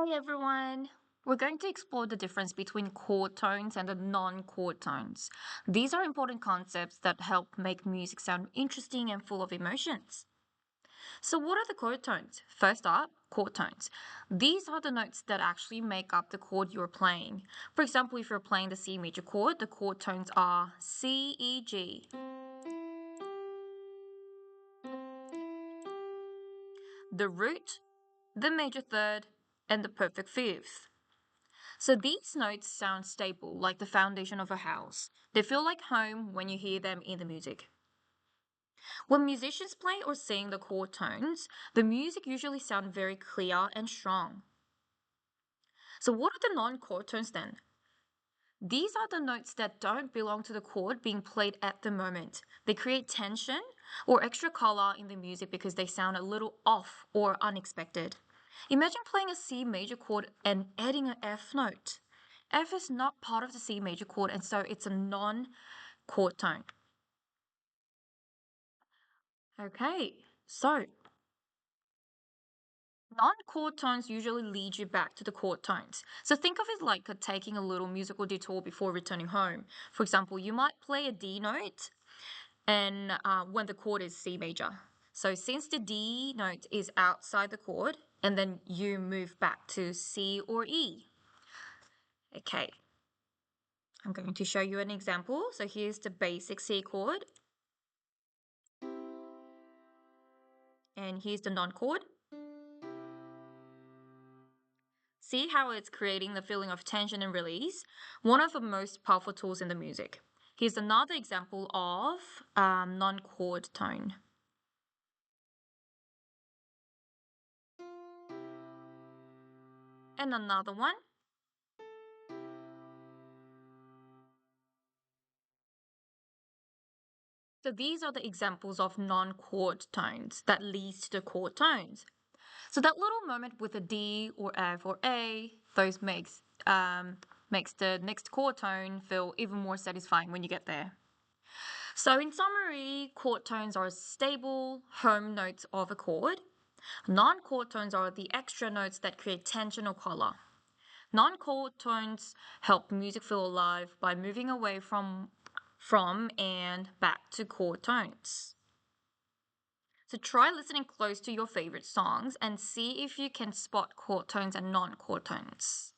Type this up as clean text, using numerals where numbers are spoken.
Hey everyone! We're going to explore the difference between chord tones and the non-chord tones. These are important concepts that help make music sound interesting and full of emotions. So what are the chord tones? First up, chord tones. These are the notes that actually make up the chord you're playing. For example, if you're playing the C major chord, the chord tones are C, E, G. The root, the major third, and the perfect fifth. So these notes sound stable, like the foundation of a house. They feel like home when you hear them in the music. When musicians play or sing the chord tones, the music usually sounds very clear and strong. So what are the non-chord tones then? These are the notes that don't belong to the chord being played at the moment. They create tension or extra color in the music because they sound a little off or unexpected. Imagine playing a C major chord and adding an F note. F is not part of the C major chord, and so it's a non-chord tone. Okay, so non-chord tones usually lead you back to the chord tones. So think of it like taking a little musical detour before returning home. For example, you might play a D note and when the chord is C major. So since the D note is outside the chord, and then you move back to C or E. Okay, I'm going to show you an example. So here's the basic C chord, and here's the non-chord. See how it's creating the feeling of tension and release? One of the most powerful tools in the music. Here's another example of non-chord tone. And another one. So these are the examples of non-chord tones that leads to the chord tones. So that little moment with a D or F or A, those makes the next chord tone feel even more satisfying when you get there. So in summary, chord tones are stable home notes of a chord. Non-chord tones are the extra notes that create tension or color. Non-chord tones help music feel alive by moving away from and back to chord tones. So try listening close to your favorite songs and see if you can spot chord tones and non-chord tones.